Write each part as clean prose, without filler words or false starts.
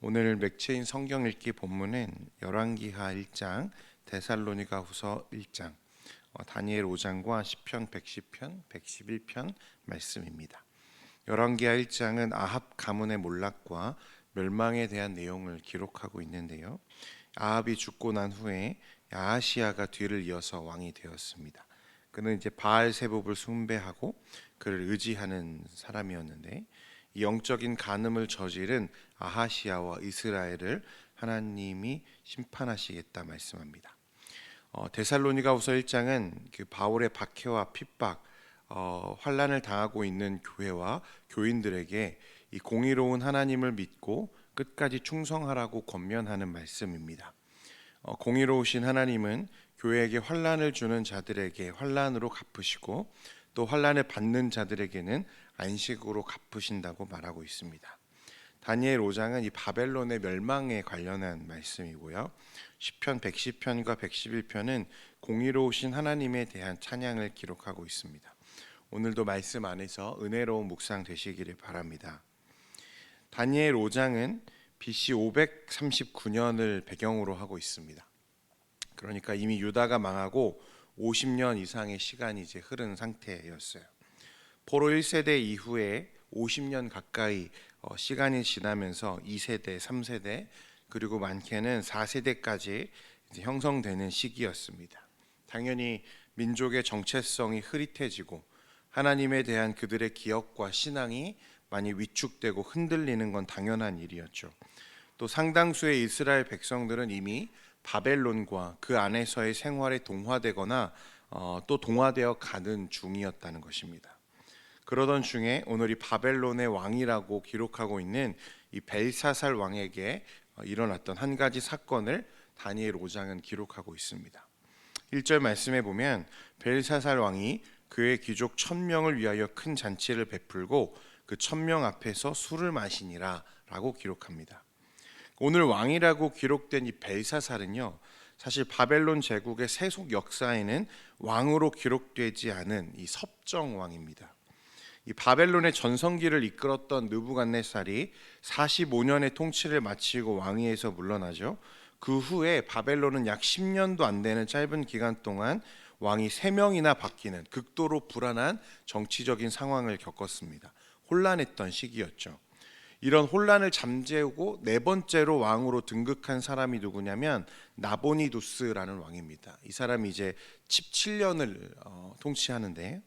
오늘 맥체인 성경 읽기 본문은 열왕기하 1장, 데살로니가후서 1장, 다니엘 5장과 시편 110편, 111편 말씀입니다. 열왕기하 1장은 아합 가문의 몰락과 멸망에 대한 내용을 기록하고 있는데요. 아합이 죽고 난 후에 야하시야가 뒤를 이어서 왕이 되었습니다. 그는 이제 바알세붑을 숭배하고 그를 의지하는 사람이었는데, 이 영적인 간음을 저지른 아하시야와 이스라엘을 하나님이 심판하시겠다 말씀합니다. 데살로니가후서 1장은 그 바울의 박해와 핍박, 환난을 당하고 있는 교회와 교인들에게 이 공의로운 하나님을 믿고 끝까지 충성하라고 권면하는 말씀입니다. 공의로우신 하나님은 교회에게 환난을 주는 자들에게 환난으로 갚으시고 또 환난을 받는 자들에게는 안식으로 갚으신다고 말하고 있습니다. 다니엘 5장은 이 바벨론의 멸망에 관련한 말씀이고요. 시편 110편과 111편은 공의로우신 하나님에 대한 찬양을 기록하고 있습니다. 오늘도 말씀 안에서 은혜로운 묵상 되시기를 바랍니다. 다니엘 5장은 BC 539년을 배경으로 하고 있습니다. 그러니까 이미 유다가 망하고 50년 이상의 시간이 이제 흐른 상태였어요. 포로 1세대 이후에 50년 가까이 시간이 지나면서 2세대, 3세대 그리고 많게는 4세대까지 이제 형성되는 시기였습니다. 당연히 민족의 정체성이 흐릿해지고 하나님에 대한 그들의 기억과 신앙이 많이 위축되고 흔들리는 건 당연한 일이었죠. 또 상당수의 이스라엘 백성들은 이미 바벨론과 그 안에서의 생활에 동화되거나 또 동화되어 가는 중이었다는 것입니다. 그러던 중에 오늘 이 바벨론의 왕이라고 기록하고 있는 이 벨사살 왕에게 일어났던 한 가지 사건을 다니엘 5장은 기록하고 있습니다. 1절 말씀에 보면 벨사살 왕이 그의 귀족 1000명을 위하여 큰 잔치를 베풀고 그 1000명 앞에서 술을 마시니라 라고 기록합니다. 오늘 왕이라고 기록된 이 벨사살은요, 사실 바벨론 제국의 세속 역사에는 왕으로 기록되지 않은 이 섭정 왕입니다. 이 바벨론의 전성기를 이끌었던 느부갓네살이 45년의 통치를 마치고 왕위에서 물러나죠. 그 후에 바벨론은 약 10년도 안 되는 짧은 기간 동안 왕이 3명이나 바뀌는 극도로 불안한 정치적인 상황을 겪었습니다. 혼란했던 시기였죠. 이런 혼란을 잠재우고 네 번째로 왕으로 등극한 사람이 누구냐면 나보니두스라는 왕입니다. 이 사람이 이제 17년을 통치하는데,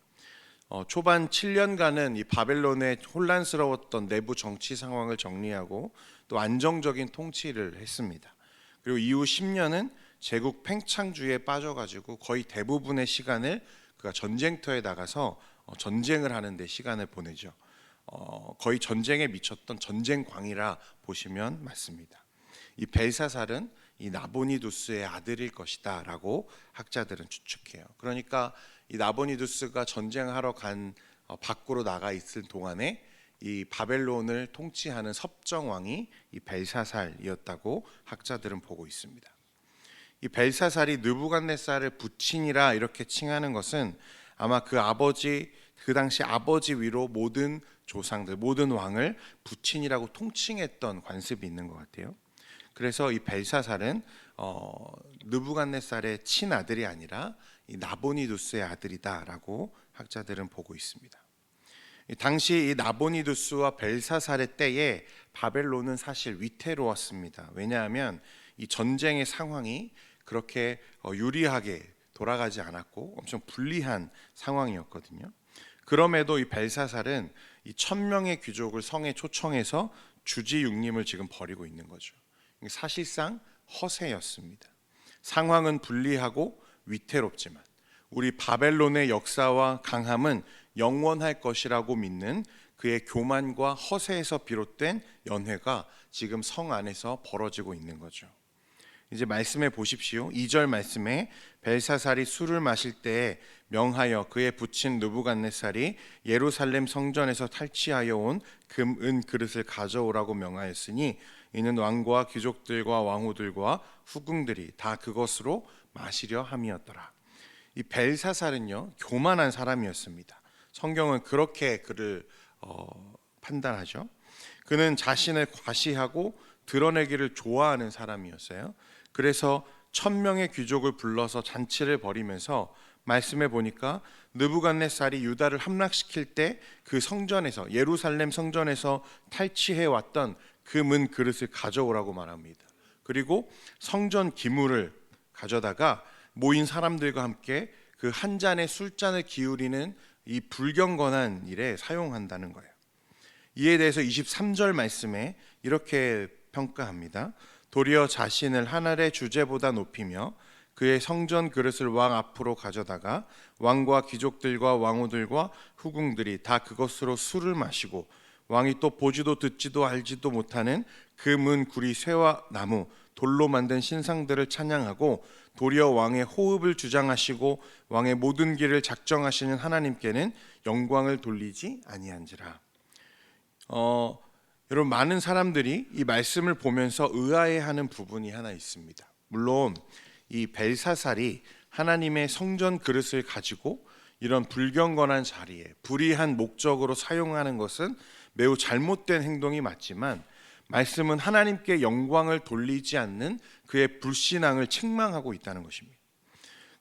초반 7년간은 이 바벨론의 혼란스러웠던 내부 정치 상황을 정리하고 또 안정적인 통치를 했습니다. 그리고 이후 10년은 제국 팽창주의에 빠져가지고 거의 대부분의 시간을 그가 전쟁터에 나가서 전쟁을 하는데 시간을 보내죠. 거의 전쟁에 미쳤던 전쟁광이라 보시면 맞습니다. 이 벨사살은 이 나보니두스의 아들일 것이다 라고 학자들은 추측해요. 그러니까 이 나보니두스가 전쟁하러 밖으로 나가 있을 동안에 이 바벨론을 통치하는 섭정왕이 이 벨사살이었다고 학자들은 보고 있습니다. 이 벨사살이 느부갓네살을 부친이라 이렇게 칭하는 것은 아마 그 당시 아버지 위로 모든 조상들, 모든 왕을 부친이라고 통칭했던 관습이 있는 것 같아요. 그래서 이 벨사살은 느부갓네살의 친아들이 아니라 이 나보니두스의 아들이다라고 학자들은 보고 있습니다. 당시 이 나보니두스와 벨사살의 때에 바벨론은 사실 위태로웠습니다. 왜냐하면 이 전쟁의 상황이 그렇게 유리하게 돌아가지 않았고 엄청 불리한 상황이었거든요. 그럼에도 이 벨사살은 이 1000명의 귀족을 성에 초청해서 주지육림을 지금 벌이고 있는 거죠. 사실상 허세였습니다. 상황은 불리하고 위태롭지만 우리 바벨론의 역사와 강함은 영원할 것이라고 믿는 그의 교만과 허세에서 비롯된 연회가 지금 성 안에서 벌어지고 있는 거죠. 이제 말씀해 보십시오. 2절 말씀에 벨사살이 술을 마실 때에 명하여 그의 부친 느부갓네살이 예루살렘 성전에서 탈취하여 온 금, 은 그릇을 가져오라고 명하였으니 이는 왕과 귀족들과 왕후들과 후궁들이 다 그것으로 마시려 함이었더라. 이 벨사살은요, 교만한 사람이었습니다. 성경은 그렇게 그를 판단하죠. 그는 자신을 과시하고 드러내기를 좋아하는 사람이었어요. 그래서 1000명의 귀족을 불러서 잔치를 벌이면서 말씀해 보니까 느부갓네살이 유다를 함락시킬 때 그 성전에서, 예루살렘 성전에서 탈취해 왔던 그 문 그릇을 가져오라고 말합니다. 그리고 성전 기물을 가져다가 모인 사람들과 함께 그 한 잔의 술잔을 기울이는 이 불경건한 일에 사용한다는 거예요. 이에 대해서 23절 말씀에 이렇게 평가합니다. 도리어 자신을 하늘의 주제보다 높이며 그의 성전 그릇을 왕 앞으로 가져다가 왕과 귀족들과 왕후들과 후궁들이 다 그것으로 술을 마시고 왕이 또 보지도 듣지도 알지도 못하는 그 문 구리 쇠와 나무 돌로 만든 신상들을 찬양하고 도리어 왕의 호흡을 주장하시고 왕의 모든 길을 작정하시는 하나님께는 영광을 돌리지 아니한지라. 여러분, 많은 사람들이 이 말씀을 보면서 의아해하는 부분이 하나 있습니다. 물론 이 벨사살이 하나님의 성전 그릇을 가지고 이런 불경건한 자리에 불의한 목적으로 사용하는 것은 매우 잘못된 행동이 맞지만, 말씀은 하나님께 영광을 돌리지 않는 그의 불신앙을 책망하고 있다는 것입니다.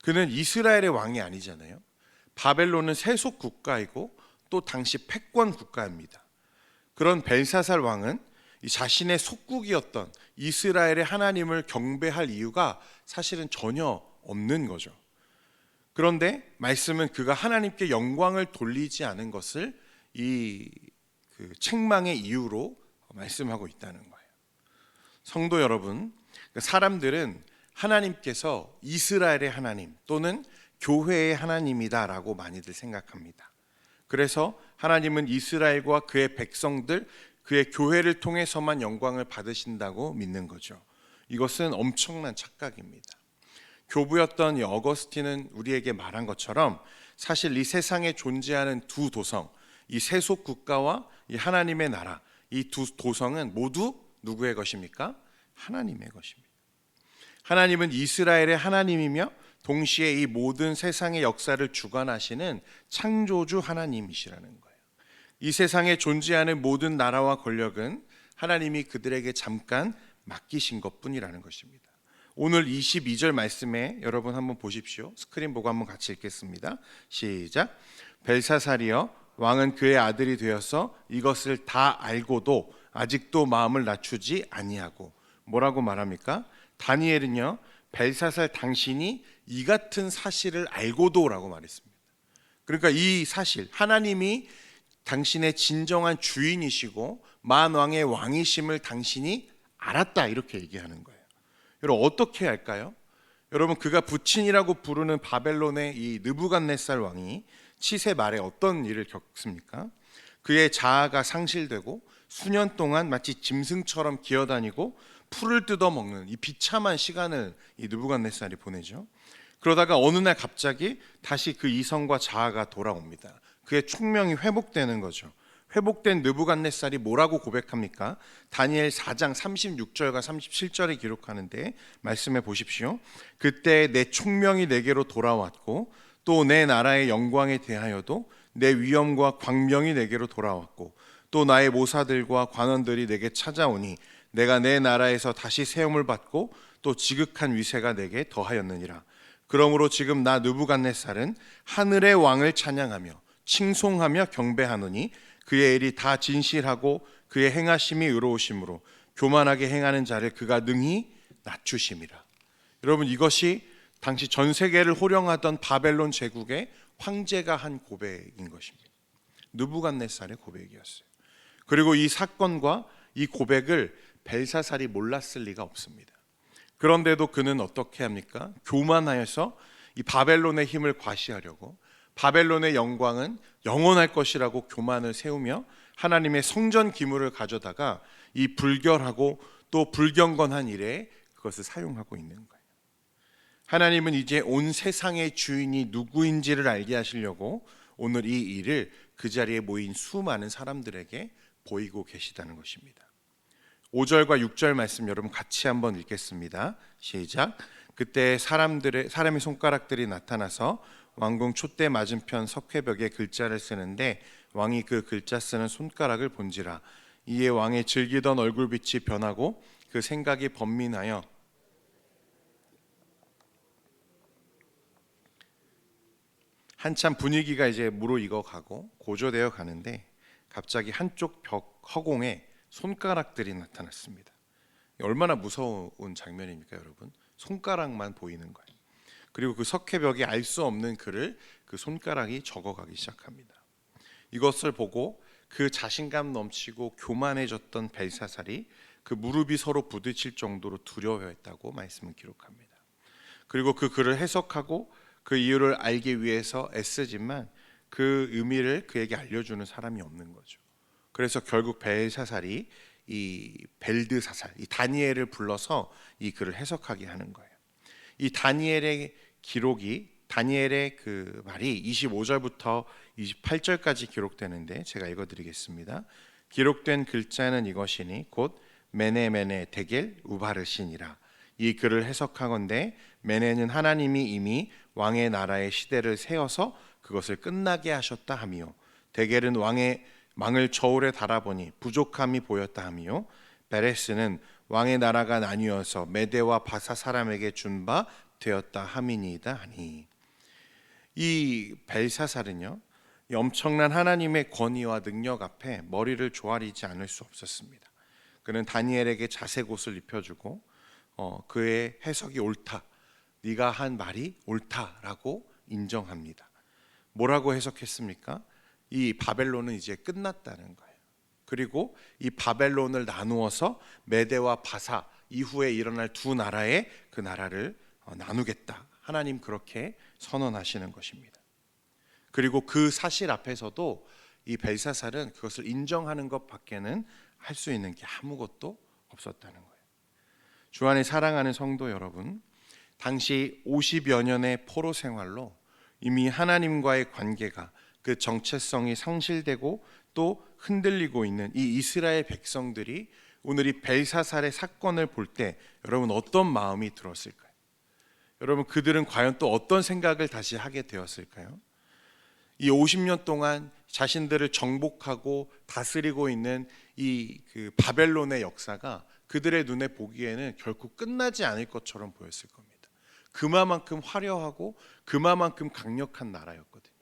그는 이스라엘의 왕이 아니잖아요. 바벨론은 세속 국가이고 또 당시 패권 국가입니다. 그런 벨사살 왕은 이 자신의 속국이었던 이스라엘의 하나님을 경배할 이유가 사실은 전혀 없는 거죠. 그런데 말씀은 그가 하나님께 영광을 돌리지 않은 것을 이 책망의 이유로 말씀하고 있다는 거예요. 성도 여러분, 사람들은 하나님께서 이스라엘의 하나님 또는 교회의 하나님이다라고 많이들 생각합니다. 그래서 하나님은 이스라엘과 그의 백성들, 그의 교회를 통해서만 영광을 받으신다고 믿는 거죠. 이것은 엄청난 착각입니다. 교부였던 이 어거스틴은 우리에게 말한 것처럼 사실 이 세상에 존재하는 두 도성, 이 세속 국가와 이 하나님의 나라, 이 두 도성은 모두 누구의 것입니까? 하나님의 것입니다. 하나님은 이스라엘의 하나님이며 동시에 이 모든 세상의 역사를 주관하시는 창조주 하나님이시라는 거예요. 이 세상에 존재하는 모든 나라와 권력은 하나님이 그들에게 잠깐 맡기신 것뿐이라는 것입니다. 오늘 22절 말씀에 여러분 한번 보십시오. 스크린 보고 한번 같이 읽겠습니다. 시작. 벨사살이여, 왕은 그의 아들이 되어서 이것을 다 알고도 아직도 마음을 낮추지 아니하고. 뭐라고 말합니까? 다니엘은요, 벨사살 당신이 이 같은 사실을 알고도라고 말했습니다. 그러니까 이 사실, 하나님이 당신의 진정한 주인이시고 만왕의 왕이심을 당신이 알았다, 이렇게 얘기하는 거예요. 여러분, 어떻게 할까요? 여러분, 그가 부친이라고 부르는 바벨론의 이 느부갓네살 왕이 치세 말에 어떤 일을 겪습니까? 그의 자아가 상실되고 수년 동안 마치 짐승처럼 기어다니고 풀을 뜯어먹는 이 비참한 시간을 이 느부갓네살이 보내죠. 그러다가 어느 날 갑자기 다시 그 이성과 자아가 돌아옵니다. 그의 총명이 회복되는 거죠. 회복된 느부갓네살이 뭐라고 고백합니까? 다니엘 4장 36절과 37절에 기록하는데 말씀해 보십시오. 그때 내 총명이 내게로 돌아왔고 또 내 나라의 영광에 대하여도 내 위엄과 광명이 내게로 돌아왔고 또 나의 모사들과 관원들이 내게 찾아오니 내가 내 나라에서 다시 세움을 받고 또 지극한 위세가 내게 더하였느니라. 그러므로 지금 나 느부갓네살은 하늘의 왕을 찬양하며 칭송하며 경배하노니 그의 일이 다 진실하고 그의 행하심이 의로우심으로 교만하게 행하는 자를 그가 능히 낮추심이라. 여러분, 이것이 당시 전 세계를 호령하던 바벨론 제국의 황제가 한 고백인 것입니다. 느부갓네살의 고백이었어요. 그리고 이 사건과 이 고백을 벨사살이 몰랐을 리가 없습니다. 그런데도 그는 어떻게 합니까? 교만하여서 이 바벨론의 힘을 과시하려고, 바벨론의 영광은 영원할 것이라고 교만을 세우며 하나님의 성전 기물을 가져다가 이 불결하고 또 불경건한 일에 그것을 사용하고 있는 거예요. 하나님은 이제 온 세상의 주인이 누구인지를 알게 하시려고 오늘 이 일을 그 자리에 모인 수많은 사람들에게 보이고 계시다는 것입니다. 5절과 6절 말씀 여러분 같이 한번 읽겠습니다. 시작. 그때 사람의 손가락들이 나타나서 왕궁 촛대 맞은편 석회벽에 글자를 쓰는데 왕이 그 글자 쓰는 손가락을 본지라. 이에 왕의 즐기던 얼굴빛이 변하고 그 생각이 번민하여 한참 분위기가 이제 무르익어 가고 고조되어 가는데 갑자기 한쪽 벽 허공에 손가락들이 나타났습니다. 얼마나 무서운 장면입니까, 여러분? 손가락만 보이는 거예요. 그리고 그 석회벽에 알 수 없는 글을 그 손가락이 적어가기 시작합니다. 이것을 보고 그 자신감 넘치고 교만해졌던 벨사살이 그 무릎이 서로 부딪힐 정도로 두려워했다고 말씀을 기록합니다. 그리고 그 글을 해석하고 그 이유를 알기 위해서 애쓰지만 그 의미를 그에게 알려주는 사람이 없는 거죠. 그래서 결국 벨사살이 이 벨드사살, 이 다니엘을 불러서 이 글을 해석하게 하는 거예요. 이 다니엘의 기록이, 다니엘의 그 말이 25절부터 28절까지 기록되는데 제가 읽어드리겠습니다. 기록된 글자는 이것이니 곧 메네 데겔 우바르신이라. 이 글을 해석하건대 메네는 하나님이 이미 왕의 나라의 시대를 세워서 그것을 끝나게 하셨다 하미요, 데겔은 왕을 저울에 달아보니 부족함이 보였다 하미요, 베레스는 왕의 나라가 나뉘어서 메대와 바사 사람에게 준 바 되었다 함이니이다 하니. 이 벨사살은요, 이 엄청난 하나님의 권위와 능력 앞에 머리를 조아리지 않을 수 없었습니다. 그는 다니엘에게 자색 옷을 입혀주고 그의 해석이 옳다, 네가 한 말이 옳다라고 인정합니다. 뭐라고 해석했습니까? 이 바벨론은 이제 끝났다는 거예요. 그리고 이 바벨론을 나누어서 메대와 바사 이후에 일어날 두 나라의 그 나라를 나누겠다. 하나님 그렇게 선언하시는 것입니다. 그리고 그 사실 앞에서도 이 벨사살은 그것을 인정하는 것밖에는 할 수 있는 게 아무것도 없었다는 거예요. 주 안에 사랑하는 성도 여러분, 당시 50여 년의 포로 생활로 이미 하나님과의 관계가, 그 정체성이 상실되고 또 흔들리고 있는 이 이스라엘 백성들이 오늘 이 벨사살의 사건을 볼 때 여러분 어떤 마음이 들었을까요? 여러분 그들은 과연 또 어떤 생각을 다시 하게 되었을까요? 이 50년 동안 자신들을 정복하고 다스리고 있는 이 그 바벨론의 역사가 그들의 눈에 보기에는 결코 끝나지 않을 것처럼 보였을 겁니다. 그만큼 화려하고 그만큼 강력한 나라였거든요.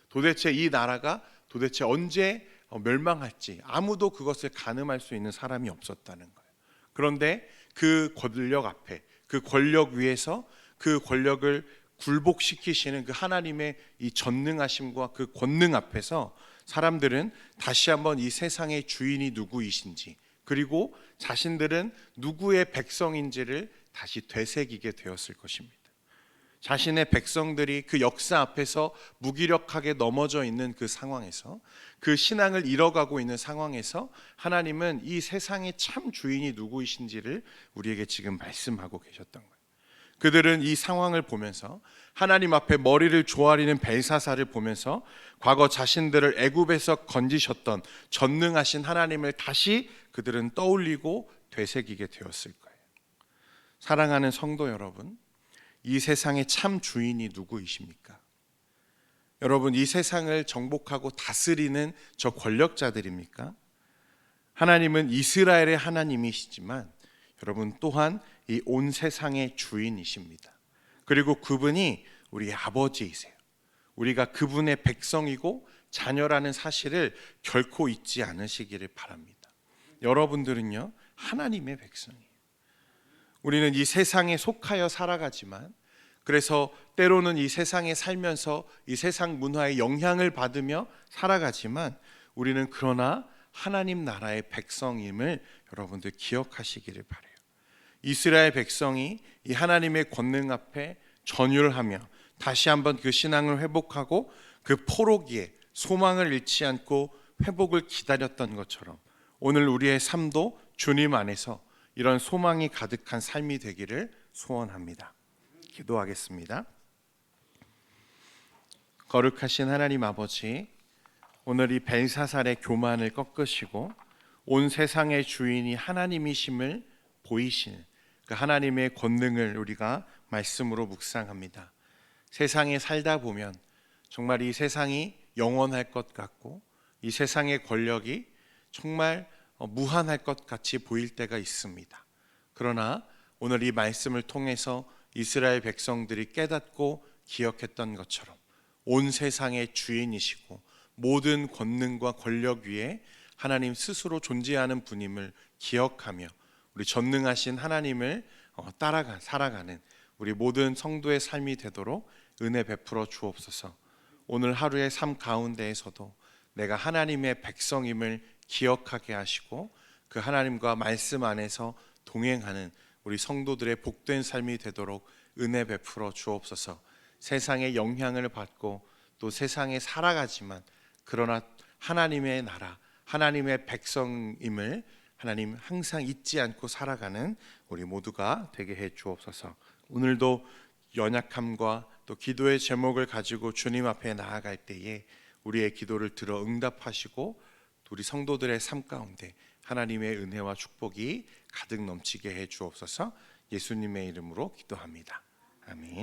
도대체 이 나라가 도대체 언제 멸망할지 아무도 그것을 가늠할 수 있는 사람이 없었다는 거예요. 그런데 그 권력 앞에, 그 권력 위에서 그 권력을 굴복시키시는 그 하나님의 이 전능하심과 그 권능 앞에서 사람들은 다시 한번 이 세상의 주인이 누구이신지, 그리고 자신들은 누구의 백성인지를 다시 되새기게 되었을 것입니다. 자신의 백성들이 그 역사 앞에서 무기력하게 넘어져 있는 그 상황에서, 그 신앙을 잃어가고 있는 상황에서 하나님은 이 세상의 참 주인이 누구이신지를 우리에게 지금 말씀하고 계셨던 거예요. 그들은 이 상황을 보면서 하나님 앞에 머리를 조아리는 벨사살을 보면서 과거 자신들을 애굽에서 건지셨던 전능하신 하나님을 다시 그들은 떠올리고 되새기게 되었을 거예요. 사랑하는 성도 여러분, 이 세상의 참 주인이 누구이십니까? 여러분 이 세상을 정복하고 다스리는 저 권력자들입니까? 하나님은 이스라엘의 하나님이시지만 여러분 또한 이 온 세상의 주인이십니다. 그리고 그분이 우리 아버지이세요. 우리가 그분의 백성이고 자녀라는 사실을 결코 잊지 않으시기를 바랍니다. 여러분들은요 하나님의 백성이에요. 우리는 이 세상에 속하여 살아가지만, 그래서 때로는 이 세상에 살면서 이 세상 문화의 영향을 받으며 살아가지만 우리는 그러나 하나님 나라의 백성임을 여러분들 기억하시기를 바라요. 이스라엘 백성이 이 하나님의 권능 앞에 전율하며 다시 한번 그 신앙을 회복하고 그 포로기에 소망을 잃지 않고 회복을 기다렸던 것처럼 오늘 우리의 삶도 주님 안에서 이런 소망이 가득한 삶이 되기를 소원합니다. 기도하겠습니다. 거룩하신 하나님 아버지, 오늘 이 벨사살의 교만을 꺾으시고 온 세상의 주인이 하나님이심을 보이시는 그 하나님의 권능을 우리가 말씀으로 묵상합니다. 세상에 살다 보면 정말 이 세상이 영원할 것 같고 이 세상의 권력이 정말 무한할 것 같이 보일 때가 있습니다. 그러나 오늘 이 말씀을 통해서 이스라엘 백성들이 깨닫고 기억했던 것처럼 온 세상의 주인이시고 모든 권능과 권력 위에 하나님 스스로 존재하는 분임을 기억하며 우리 전능하신 하나님을 살아가는 우리 모든 성도의 삶이 되도록 은혜 베풀어 주옵소서. 오늘 하루의 삶 가운데에서도 내가 하나님의 백성임을 기억하게 하시고 그 하나님과 말씀 안에서 동행하는 우리 성도들의 복된 삶이 되도록 은혜 베풀어 주옵소서. 세상의 영향을 받고 또 세상에 살아가지만 그러나 하나님의 나라, 하나님의 백성임을 하나님 항상 잊지 않고 살아가는 우리 모두가 되게 해 주옵소서. 오늘도 연약함과 또 기도의 제목을 가지고 주님 앞에 나아갈 때에 우리의 기도를 들어 응답하시고 우리 성도들의 삶 가운데 하나님의 은혜와 축복이 가득 넘치게 해 주옵소서. 예수님의 이름으로 기도합니다. 아멘.